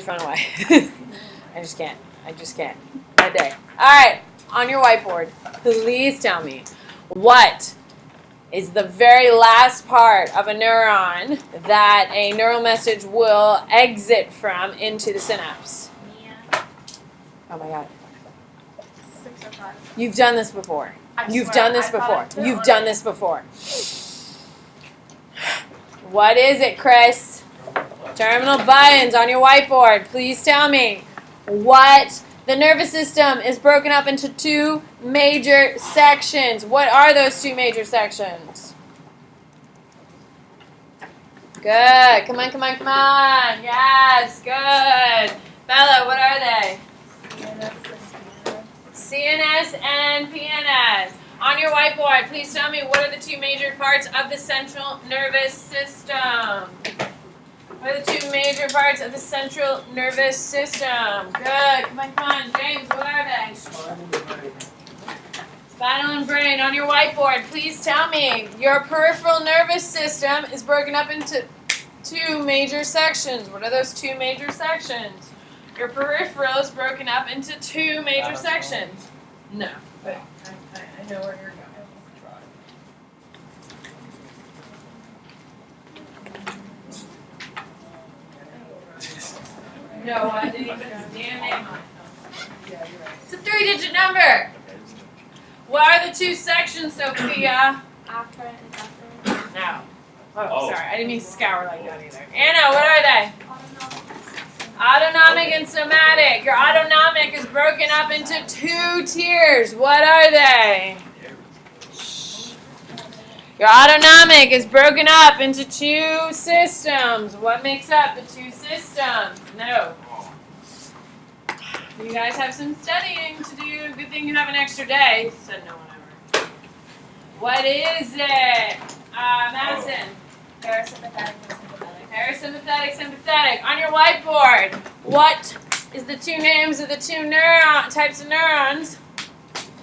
phone away. I just can't. Right there. All right, on your whiteboard, please tell me what is the very last part of a neuron that a neural message will exit from into the synapse? Oh my God. 605. You've done this before. You've done this before. What is it, Chris? Terminal buttons on your whiteboard. Please tell me what the nervous system is broken up into 2 major sections. What are those 2 major sections? Good. Come on. Yes, good. Bella, what are they? CNS and PNS. On your whiteboard, please tell me what are the 2 major parts of the central nervous system? What are the 2 major parts of the central nervous system? Good. Come on. James, what are they? Spinal and brain. On your whiteboard, please tell me your peripheral nervous system is broken up into 2 major sections. What are those 2 major sections? Your peripheral is broken up into 2 major sections. No, but I know where you're going. No, I didn't even know the damn name on it. It's a 3-digit number. What are the 2 sections, Sophia? Afferent and efferent. No. Oh, sorry. I didn't mean to scour like that either. Anna, what are they? Autonomic and somatic. Your autonomic is broken up into 2 tiers. What are they? Your autonomic is broken up into 2 systems. What makes up the 2 systems? No. You guys have some studying to do. Good thing you have an extra day. Said no one ever. What is it? Madison. Parasympathetic and sympathetic. Parasympathetic, sympathetic. On your whiteboard, what is the 2 names of the 2 types of neurons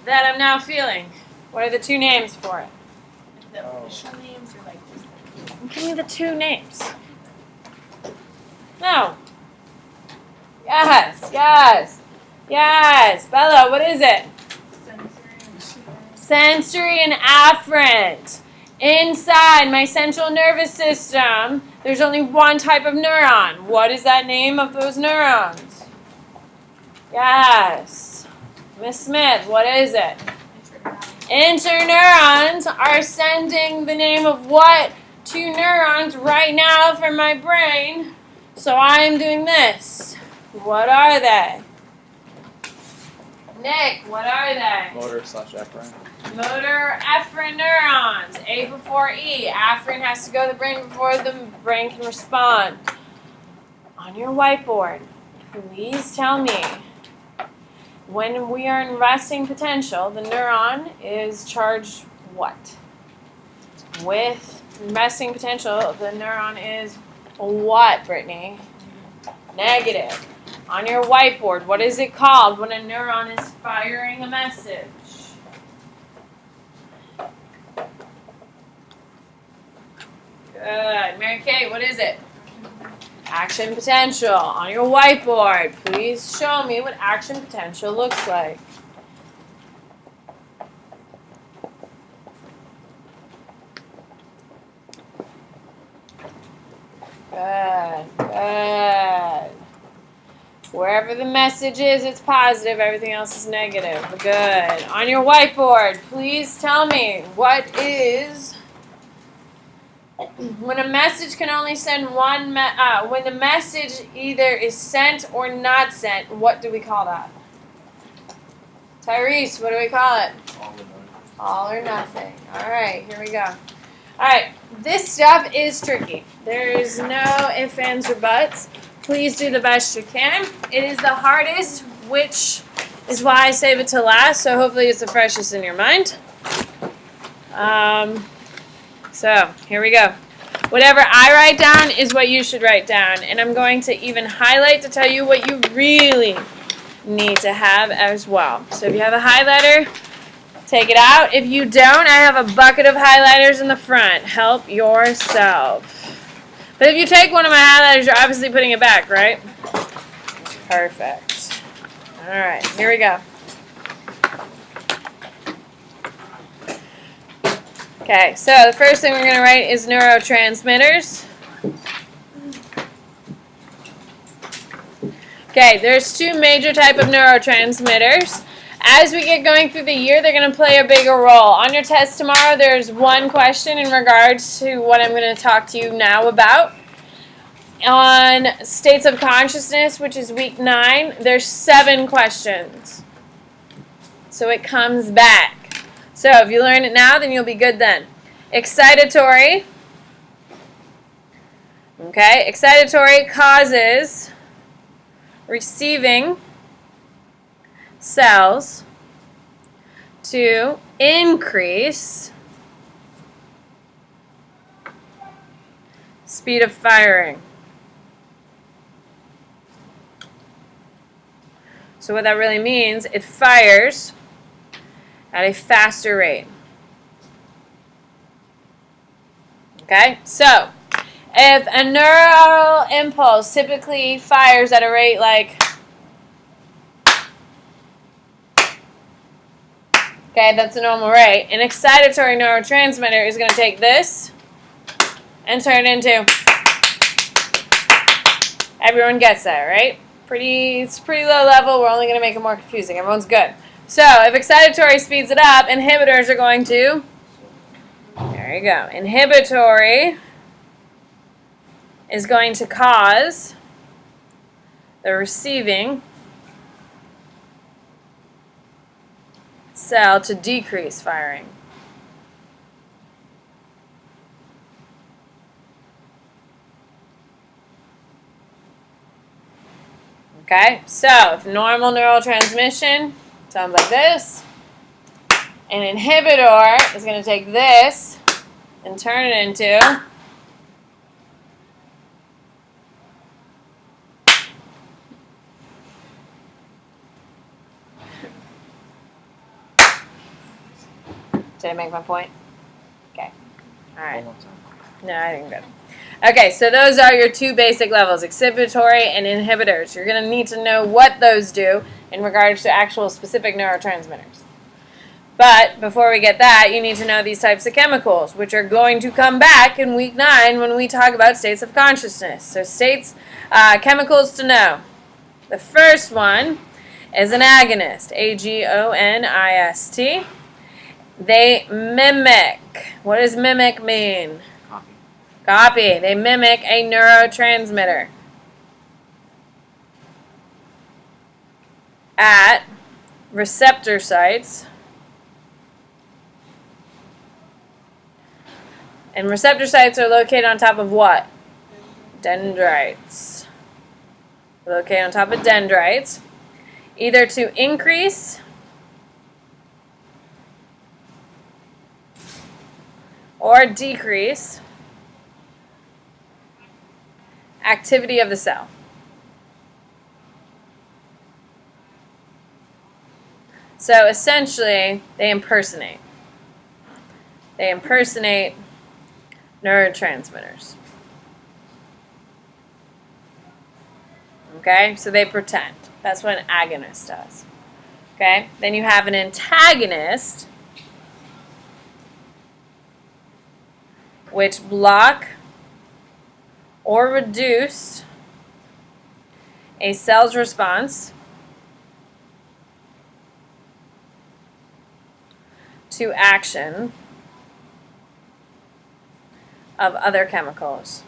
that I'm now feeling? What are the 2 names for it? The official names or like just the Give me the 2 names. No. Yes. Bella, what is it? Sensory and afferent. Inside my central nervous system, there's only one type of neuron. What is that name of those neurons? Yes. Miss Smith, what is it? Interneurons are sending the name of what 2 neurons right now from my brain. So I am doing this. What are they? Nick, what are they? Motor/efferent. Motor efferent neurons. A before E. Afferent has to go to the brain before the brain can respond. On your whiteboard, please tell me, when we are in resting potential, the neuron is charged what? With resting potential, the neuron is what, Brittany? Negative. On your whiteboard, what is it called when a neuron is firing a message? Good. Mary Kay, what is it? Action potential. On your whiteboard, please show me what action potential looks like. Good. Wherever the message is, it's positive. Everything else is negative. Good. On your whiteboard, please tell me what is... When a message can only send one... when the message either is sent or not sent, what do we call that? Tyrese, what do we call it? All or nothing. All right, here we go. All right, this stuff is tricky. There is no ifs, ands, or buts. Please do the best you can. It is the hardest, which is why I save it to last, so hopefully it's the freshest in your mind. So, here we go. Whatever I write down is what you should write down, and I'm going to even highlight to tell you what you really need to have as well. So if you have a highlighter, take it out. If you don't, I have a bucket of highlighters in the front. Help yourself. But if you take one of my highlighters, you're obviously putting it back, right? Perfect. All right, here we go. Okay, so the first thing we're going to write is neurotransmitters. Okay, there's two major types of neurotransmitters. As we get going through the year, they're going to play a bigger role. On your test tomorrow, there's one question in regards to what I'm going to talk to you now about. On states of consciousness, which is week 9, there's 7 questions. So it comes back. So if you learn it now, then you'll be good then. Excitatory. Okay, excitatory causes receiving cells to increase speed of firing. So what that really means, it fires at a faster rate. Okay, so if a neural impulse typically fires at a rate like, okay, that's a normal rate, an excitatory neurotransmitter is going to take this and turn it into, everyone gets that, right? It's pretty low level. We're only going to make it more confusing. Everyone's good. So if excitatory speeds it up, inhibitors are going to, there you go, inhibitory is going to cause the receiving cell to decrease firing. Okay, so if normal neural transmission sounds like this, an inhibitor is going to take this and turn it into Did I make my point? Okay. All right. No, I think good. Okay, so those are your two basic levels, excitatory and inhibitors. You're going to need to know what those do in regards to actual specific neurotransmitters. But before we get that, you need to know these types of chemicals, which are going to come back in week 9 when we talk about states of consciousness. So chemicals to know. The first one is an agonist, agonist. They mimic. What does mimic mean? Copy. They mimic a neurotransmitter at receptor sites. And receptor sites are located on top of what? Dendrites. Located on top of dendrites. Either to increase or decrease activity of the cell. So essentially, they impersonate. They impersonate neurotransmitters. Okay, so they pretend. That's what an agonist does. Okay, then you have an antagonist, which block or reduce a cell's response to action of other chemicals.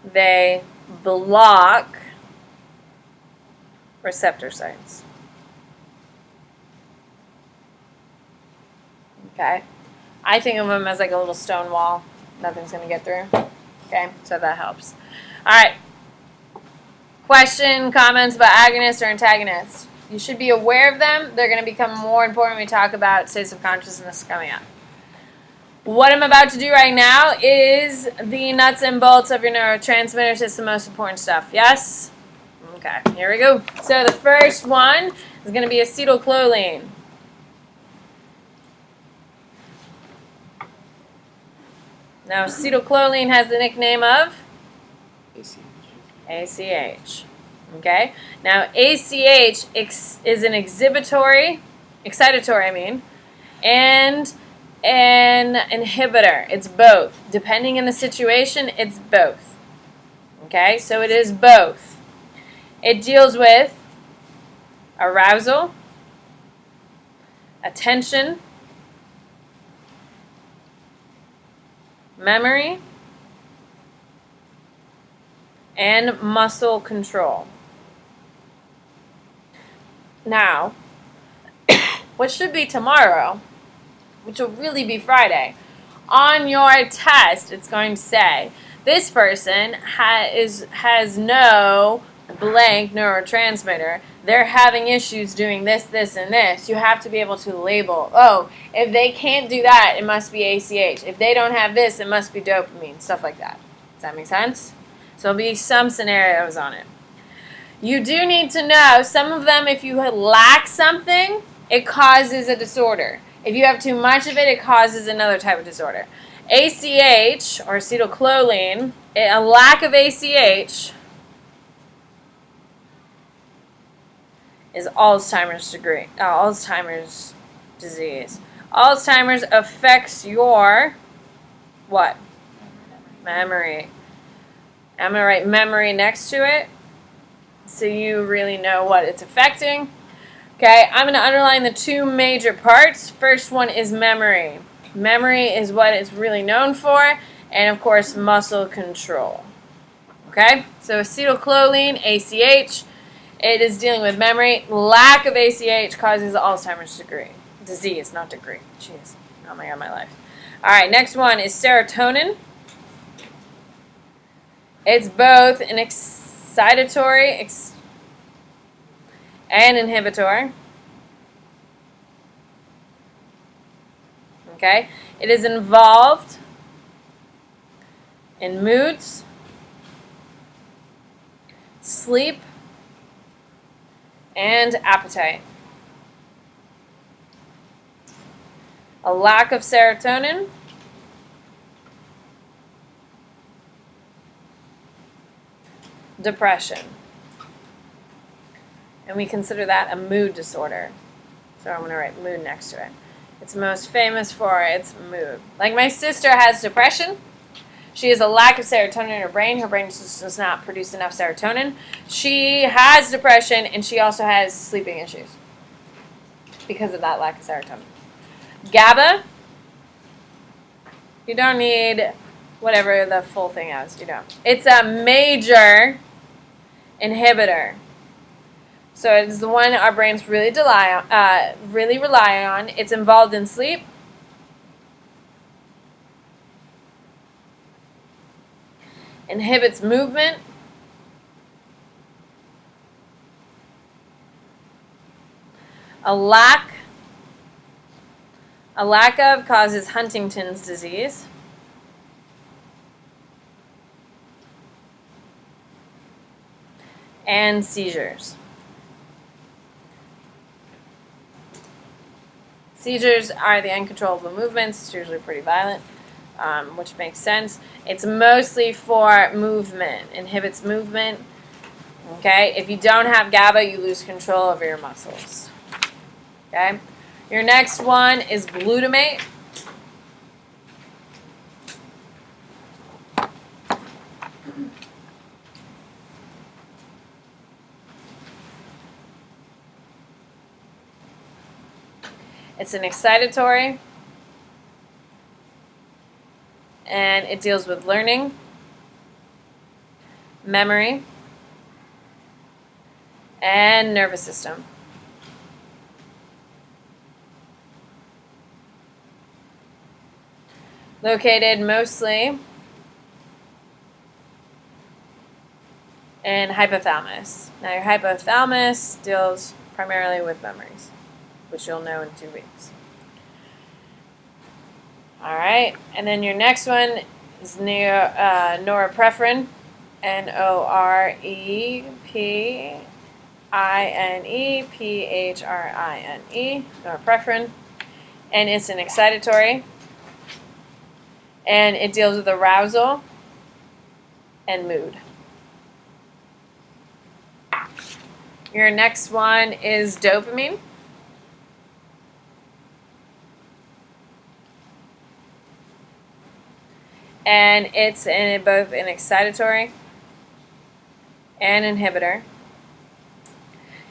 They block receptor sites. Okay? I think of them as like a little stone wall. Nothing's going to get through. Okay? So that helps. All right. Question, comments about agonists or antagonists? You should be aware of them. They're going to become more important when we talk about states of consciousness coming up. What I'm about to do right now is the nuts and bolts of your neurotransmitters. It's the most important stuff. Yes? Okay, here we go. So the first one is going to be acetylcholine. Now, acetylcholine has the nickname of ACH. Okay? Now, ACH is an excitatory, and an inhibitor. It's both. Depending on the situation, it's both. Okay? So it is both. It deals with arousal, attention, memory, and muscle control. Now, what should be tomorrow, which will really be Friday, on your test, it's going to say, this person has no blank neurotransmitter. They're having issues doing this, this, and this. You have to be able to label, oh, if they can't do that, it must be ACH. If they don't have this, it must be dopamine, stuff like that. Does that make sense? So there'll be some scenarios on it. You do need to know, some of them, if you lack something, it causes a disorder. If you have too much of it, it causes another type of disorder. ACH, or acetylcholine, a lack of ACH is Alzheimer's disease. Alzheimer's affects your what? Memory. I'm going to write memory next to it so you really know what it's affecting. Okay, I'm going to underline the two major parts. First one is memory. Memory is what it's really known for, and of course, muscle control. Okay, so acetylcholine, ACH, it is dealing with memory. Lack of ACH causes Alzheimer's disease, not degree. Jeez, oh my God, my life. All right, next one is serotonin. It's both an excitatory and inhibitor. Okay? It is involved in moods, sleep, and appetite. A lack of serotonin depression. And we consider that a mood disorder. So I'm going to write mood next to it. It's most famous for its mood. Like my sister has depression. She has a lack of serotonin in her brain. Her brain just does not produce enough serotonin. She has depression, and she also has sleeping issues because of that lack of serotonin. GABA, you don't need whatever the full thing is. You don't. It's a major inhibitor. So it's the one our brains really rely on. It's involved in sleep. Inhibits movement. A lack of causes Huntington's disease. And seizures. Seizures are the uncontrollable movements. It's usually pretty violent, which makes sense. It's mostly for movement. Inhibits movement. Okay? If you don't have GABA, you lose control over your muscles. Okay? Your next one is glutamate. It's an excitatory, and it deals with learning, memory, and nervous system. Located mostly in hypothalamus. Now, your hypothalamus deals primarily with memories, which you'll know in 2 weeks. All right, and then your next one is norepinephrine, norepinephrine, norepinephrine, and it's an excitatory, and it deals with arousal and mood. Your next one is dopamine. And it's both an excitatory and inhibitor.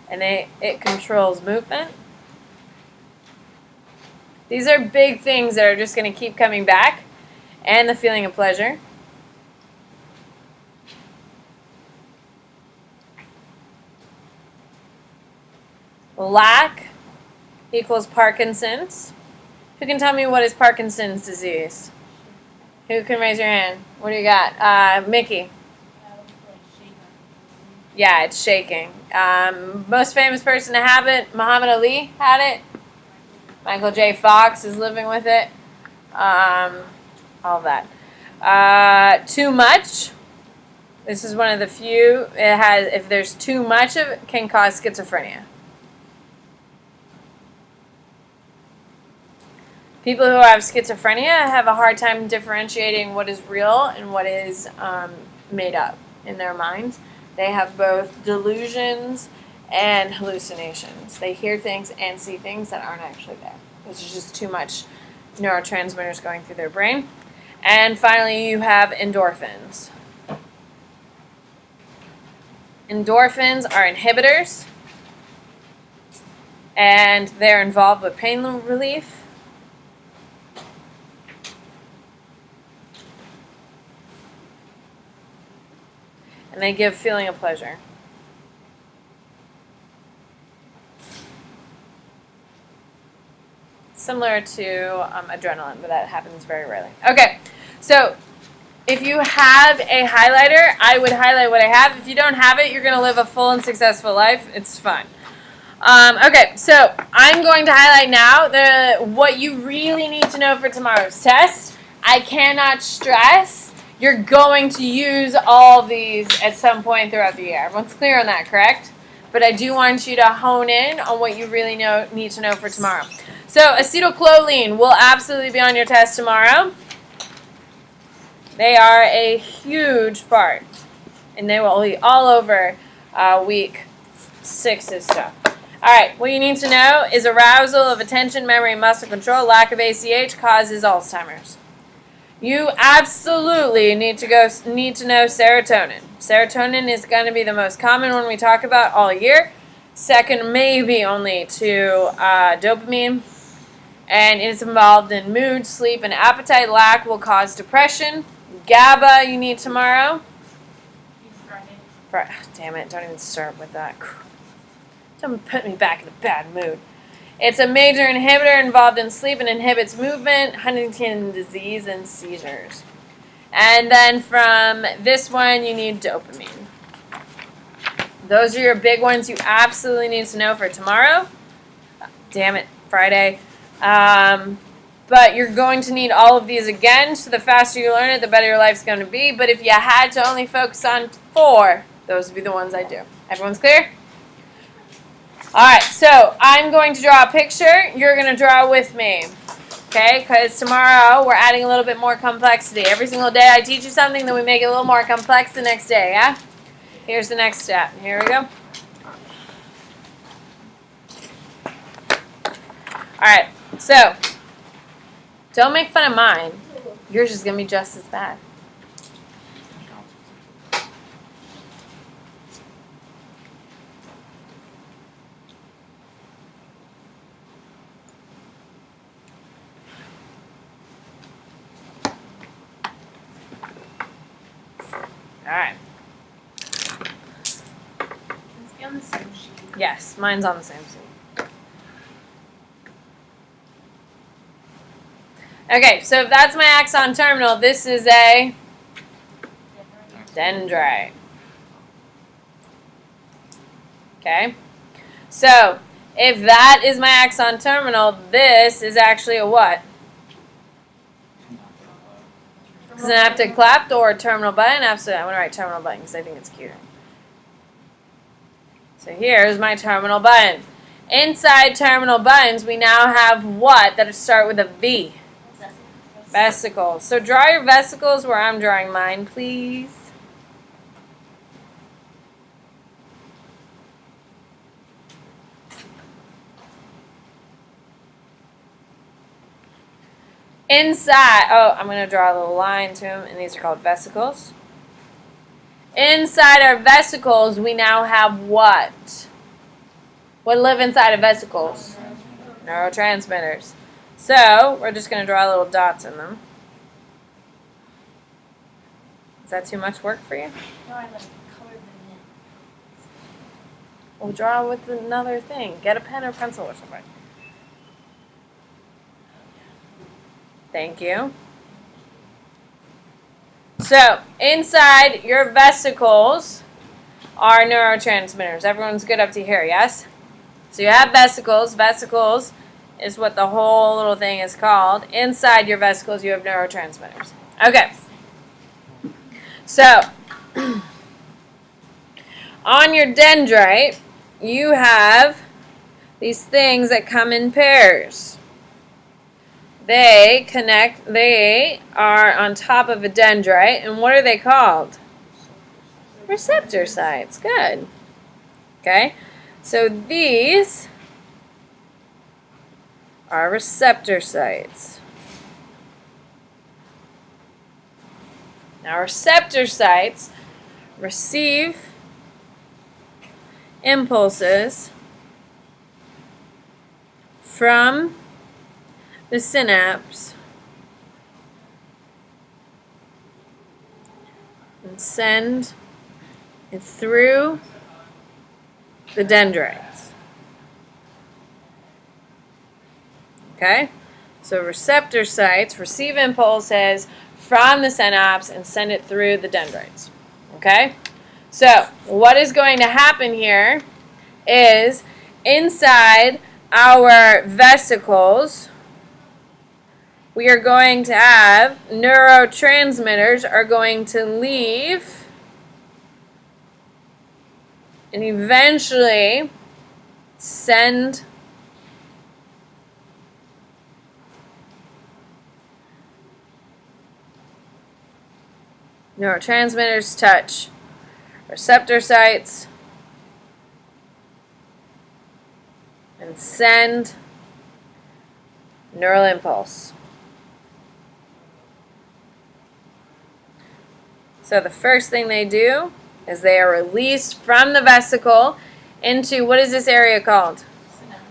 And it controls movement. These are big things that are just going to keep coming back. And the feeling of pleasure. Lack equals Parkinson's. Who can tell me what is Parkinson's disease? Who can raise your hand? What do you got? Mickey. Yeah, it's shaking. Most famous person to have it, Muhammad Ali had it. Michael J. Fox is living with it. All that. Too much. This is one of the few. It has, if there's too much of it, can cause schizophrenia. People who have schizophrenia have a hard time differentiating what is real and what is made up in their minds. They have both delusions and hallucinations. They hear things and see things that aren't actually there. This is just too much neurotransmitters going through their brain. And finally, you have endorphins. Endorphins are inhibitors, and they're involved with pain relief. And they give feeling of pleasure. Similar to adrenaline, but that happens very rarely. Okay, so if you have a highlighter, I would highlight what I have. If you don't have it, you're going to live a full and successful life. It's fun. Okay, so I'm going to highlight now what you really need to know for tomorrow's test. I cannot stress you're going to use all of these at some point throughout the year. Everyone's clear on that, correct? But I do want you to hone in on what you really need to know for tomorrow. So acetylcholine will absolutely be on your test tomorrow. They are a huge part, and they will be all over week 6's stuff. All right, what you need to know is arousal of attention, memory, and muscle control. Lack of ACH causes Alzheimer's. You absolutely need to know serotonin. Serotonin is going to be the most common one we talk about all year. Second, maybe only to dopamine. And it's involved in mood, sleep, and appetite. Lack will cause depression. GABA you need tomorrow. Damn it, don't even start with that. Don't put me back in a bad mood. It's a major inhibitor involved in sleep and inhibits movement, Huntington's disease, and seizures. And then from this one, you need dopamine. Those are your big ones you absolutely need to know for tomorrow. Damn it, Friday. But you're going to need all of these again, so the faster you learn it, the better your life's going to be. But if you had to only focus on 4, those would be the ones I do. Everyone's clear? All right, so I'm going to draw a picture. You're going to draw with me, okay? Because tomorrow we're adding a little bit more complexity. Every single day I teach you something, then we make it a little more complex the next day, yeah? Here's the next step. Here we go. All right, so don't make fun of mine. Yours is going to be just as bad. All right. Let's be on the same sheet. Yes, mine's on the same sheet. Okay, so if that's my axon terminal, this is a dendrite. Okay, so if that is my axon terminal, this is actually a what? Synaptic cleft or terminal button? Absolutely. I'm going to write terminal button because I think it's cuter. So here's my terminal button. Inside terminal buttons, we now have what that start with a V? Vesicles. So draw your vesicles where I'm drawing mine, please. Inside, I'm going to draw a little line to them, and these are called vesicles. Inside our vesicles, we now have what? What live inside of vesicles? Neurotransmitters. So, we're just going to draw little dots in them. Is that too much work for you? No, I like colored them in. We'll draw with another thing. Get a pen or pencil or something. Thank you. So, inside your vesicles are neurotransmitters. Everyone's good up to here, yes? So you have vesicles. Vesicles is what the whole little thing is called. Inside your vesicles, you have neurotransmitters. Okay. So, on your dendrite, you have these things that come in pairs. They connect, they are on top of a dendrite, and what are they called? Receptor sites. Good. Okay, so these are receptor sites. Now, receptor sites receive impulses from the synapse and send it through the dendrites. Okay? So receptor sites receive impulses from the synapse and send it through the dendrites. Okay? So what is going to happen here is inside our vesicles, we are going to have neurotransmitters are going to leave and eventually send neurotransmitters touch receptor sites and send neural impulse. So the first thing they do is they are released from the vesicle into, what is this area called? Synapse.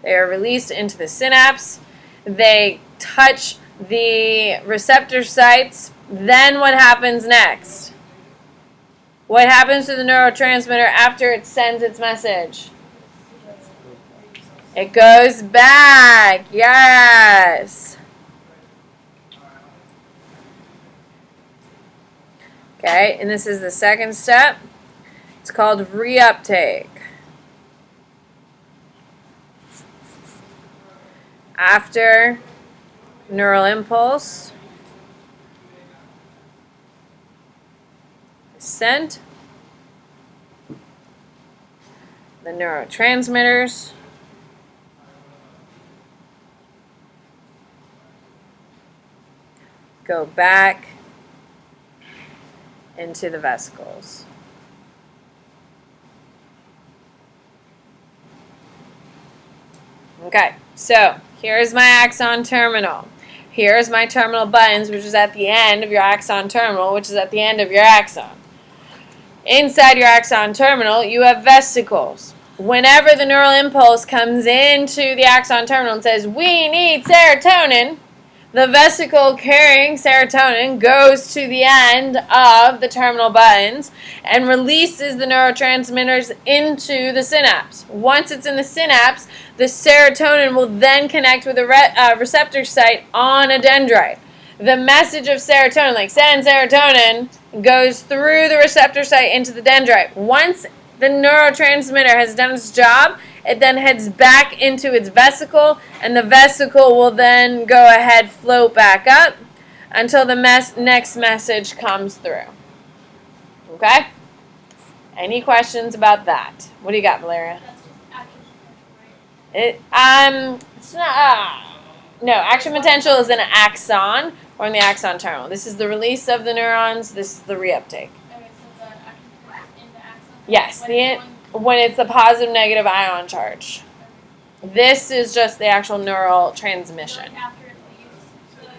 They are released into the synapse. They touch the receptor sites. Then what happens next? What happens to the neurotransmitter after it sends its message? It goes back. Yes. Okay, and this is the second step. It's called reuptake. After neural impulse is sent, the neurotransmitters go back into the vesicles. Okay, so here's my axon terminal. Here's my terminal buttons, which is at the end of your axon terminal, which is at the end of your axon. Inside your axon terminal, you have vesicles. Whenever the neural impulse comes into the axon terminal and says, we need serotonin, the vesicle carrying serotonin goes to the end of the terminal buttons and releases the neurotransmitters into the synapse. Once it's in the synapse, the serotonin will then connect with a receptor site on a dendrite. The message of serotonin, like send serotonin, goes through the receptor site into the dendrite. Once the neurotransmitter has done its job, it then heads back into its vesicle, and the vesicle will then go ahead, float back up until the next message comes through. Okay? Any questions about that? What do you got, Valeria? That's just action potential, right? It's not. No, action potential is in an axon or in the axon terminal. This is the release of the neurons. This is the reuptake. Okay, so the action potential in the axon? Yes, When when it's a positive negative ion charge. This is just the actual neural transmission. Like after it leaves.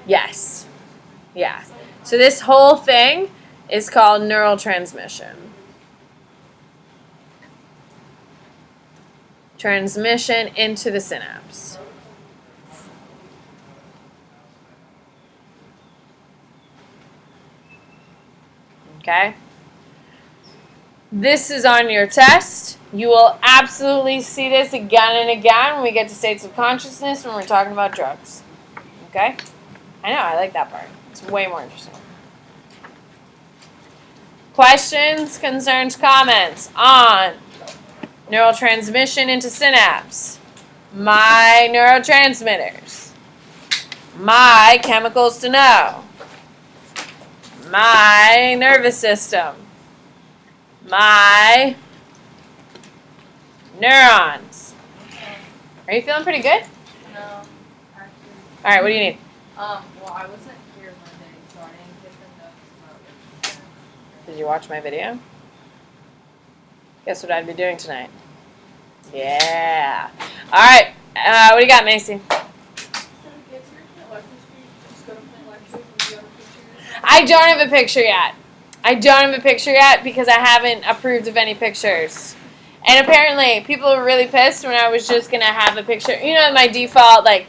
Yes. Yeah. So this whole thing is called neural transmission. Transmission into the synapse. Okay? This is on your test. You will absolutely see this again and again when we get to states of consciousness when we're talking about drugs. Okay? I know, I like that part. It's way more interesting. Questions, concerns, comments on neurotransmission into synapse, my neurotransmitters, my chemicals to know, my nervous system, my neurons. Are you feeling pretty good? No, actually. All right, what do you need? Well, I wasn't here Monday, so I didn't get the notes about it. Did you watch my video? Guess what I'd be doing tonight? Yeah. All right. What do you got, Macy? I don't have a picture yet. I don't have a picture yet because I haven't approved of any pictures. And apparently, people were really pissed when I was just going to have a picture. You know, my default, like,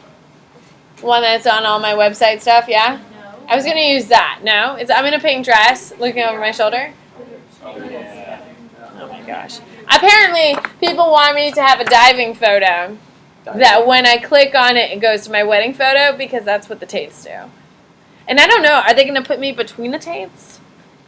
one that's on all my website stuff, yeah? No. I was going to use that. No? I'm in a pink dress, looking over my shoulder. Oh, my gosh. Apparently, people want me to have a diving photo that when I click on it, it goes to my wedding photo because that's what the Tates do. And I don't know, are they going to put me between the Tates?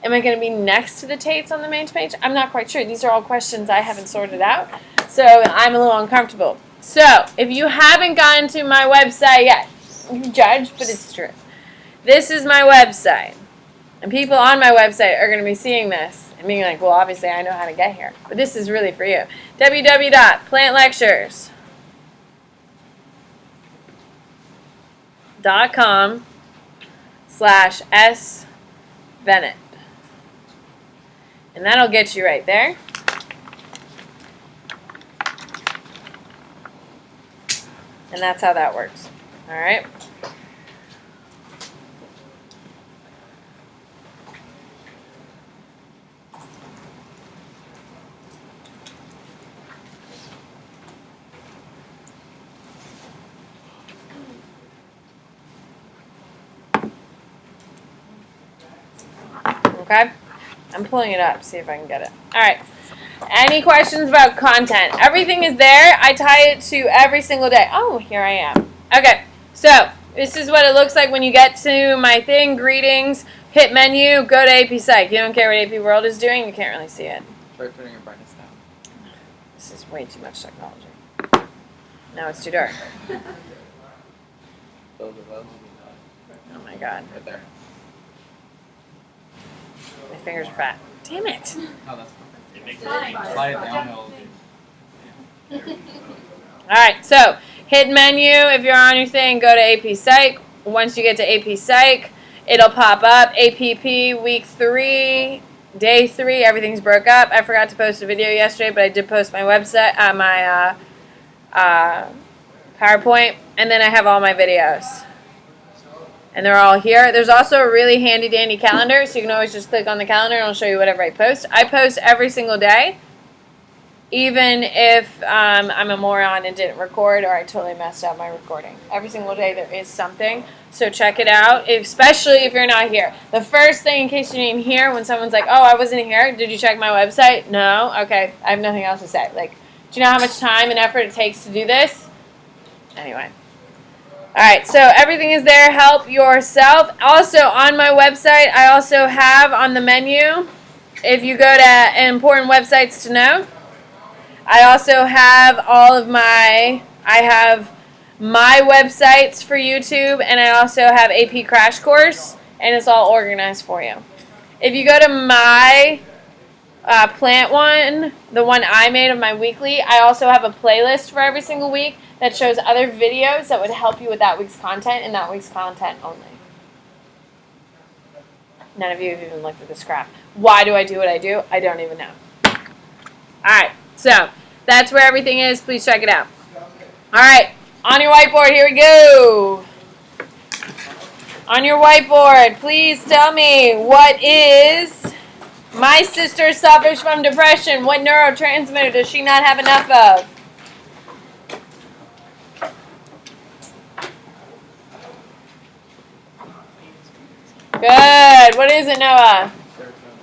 Am I going to be next to the Tates on the main page? I'm not quite sure. These are all questions I haven't sorted out. So I'm a little uncomfortable. So if you haven't gone to my website yet, you can judge, but it's true. This is my website. And people on my website are going to be seeing this and being like, well, obviously I know how to get here. But this is really for you. www.plantlectures.com/S-Bennett. And that'll get you right there. And that's how that works. All right. Okay. I'm pulling it up, see if I can get it. All right. Any questions about content? Everything is there. I tie it to every single day. Oh, here I am. Okay. So this is what it looks like when you get to my thing. Greetings. Hit menu. Go to AP Psych. You don't care what AP World is doing. You can't really see it. Try turning your brightness down. This is way too much technology. Now it's too dark. Those are those. Oh my God. Right there. My fingers are fat. Damn it. Oh, that's perfect. Slide it downhill. All right, so hit menu. If you're on your thing, go to AP Psych. Once you get to AP Psych, it'll pop up. APP week 3, day 3. Everything's broke up. I forgot to post a video yesterday, but I did post my website, my PowerPoint, and then I have all my videos. And they're all here. There's also a really handy dandy calendar, so you can always just click on the calendar and it'll show you whatever I post. I post every single day, even if I'm a moron and didn't record or I totally messed up my recording. Every single day there is something, so check it out, especially if you're not here. The first thing, in case you didn't hear, when someone's like, oh, I wasn't here, did you check my website? No? Okay, I have nothing else to say. Like, do you know how much time and effort it takes to do this? Anyway. All right, so everything is there. Help yourself. Also, on my website, I also have on the menu, if you go to important websites to know, I also have all of my websites for YouTube, and I also have AP Crash Course, and it's all organized for you. If you go to my plant one, the one I made of my weekly, I also have a playlist for every single week that shows other videos that would help you with that week's content and that week's content only. None of you have even looked at this crap. Why do I do what I do? I don't even know. Alright, so that's where everything is. Please check it out. All right, on your whiteboard, here we go. On your whiteboard, please tell me what is... My sister suffers from depression. What neurotransmitter does she not have enough of? Good. What is it, Noah?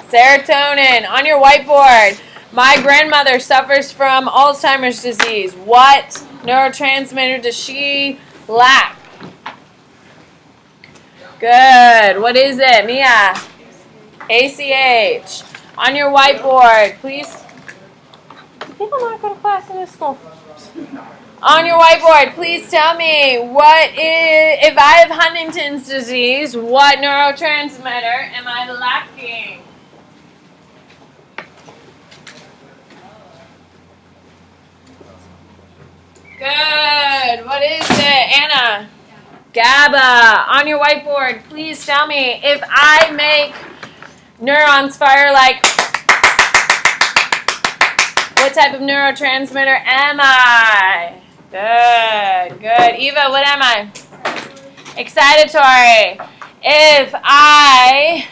Serotonin. On your whiteboard, my grandmother suffers from Alzheimer's disease. What neurotransmitter does she lack? Good. What is it, Mia? ACH. On your whiteboard, please. Do people not go to class in this school? On your whiteboard, please tell me what is, if I have Huntington's disease, what neurotransmitter am I lacking? Good. What is it, Anna? GABA. On your whiteboard, please tell me if I make neurons fire like, what type of neurotransmitter am I? Good, good. Eva, what am I? Excitatory. If I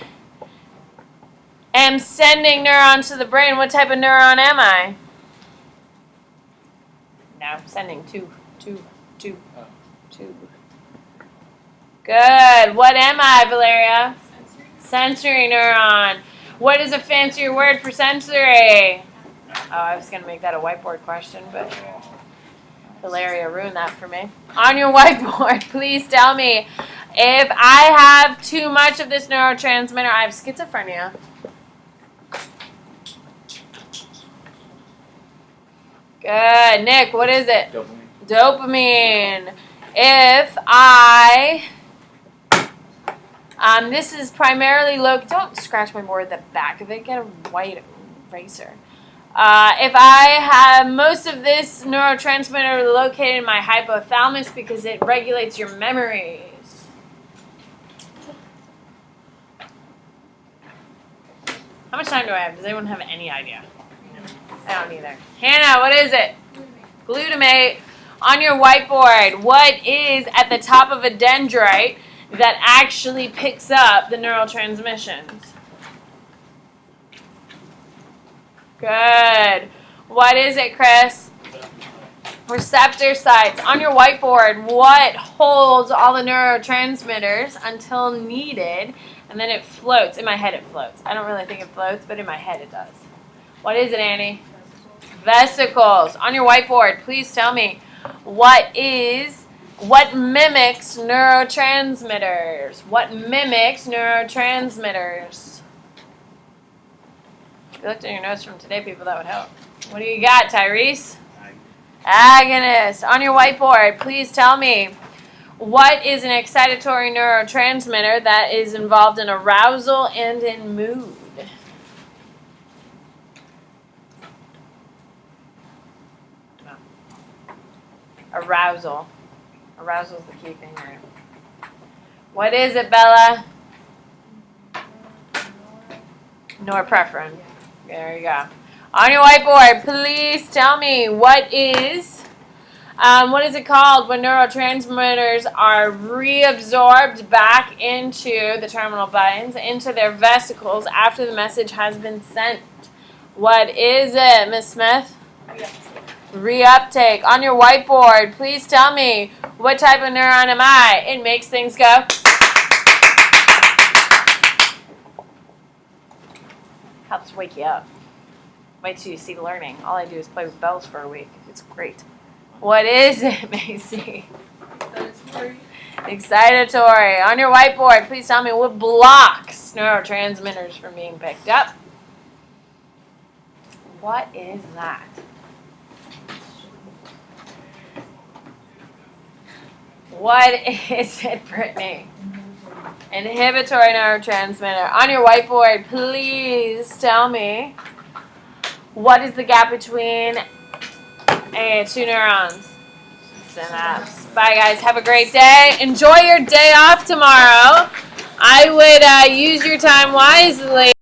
am sending neurons to the brain, what type of neuron am I? No, sending two. Good. What am I, Valeria? Sensory neuron. What is a fancier word for sensory? Oh, I was going to make that a whiteboard question, but Valeria ruined that for me. On your whiteboard, please tell me if I have too much of this neurotransmitter, I have schizophrenia. Good. Nick, what is it? Dopamine. Dopamine. If I... this is primarily don't scratch my board at the back of it. Get a white eraser. If I have most of this neurotransmitter located in my hypothalamus because it regulates your memories. How much time do I have? Does anyone have any idea? I don't either. Hannah, what is it? Glutamate. On your whiteboard, what is at the top of a dendrite that actually picks up the neurotransmissions? Good. What is it, Chris? Receptor sites. On your whiteboard, what holds all the neurotransmitters until needed, and then it floats? In my head it floats. I don't really think it floats, but in my head it does. What is it, Annie? Vesicles. On your whiteboard, please tell me what mimics neurotransmitters? What mimics neurotransmitters? If you looked at your notes from today, people, that would help. What do you got, Tyrese? Agonist. On your whiteboard, please tell me what is an excitatory neurotransmitter that is involved in arousal and in mood? Arousal. Arousal is the key thing here. What is it, Bella? Norepinephrine. There you go. On your whiteboard, please tell me what is it called when neurotransmitters are reabsorbed back into the terminal buttons, into their vesicles after the message has been sent? What is it, Miss Smith? Reuptake. On your whiteboard, please tell me what type of neuron am I? It makes things go. Helps wake you up. Wait till you see learning. All I do is play with bells for a week. It's great. What is it, Macy? Excitatory. On your whiteboard, please tell me what blocks neurotransmitters from being picked up. What is that? What is it, Brittany? Inhibitory neurotransmitter. On your whiteboard, please tell me what is the gap between two neurons? Synapse. Bye, guys. Have a great day. Enjoy your day off tomorrow. I would use your time wisely.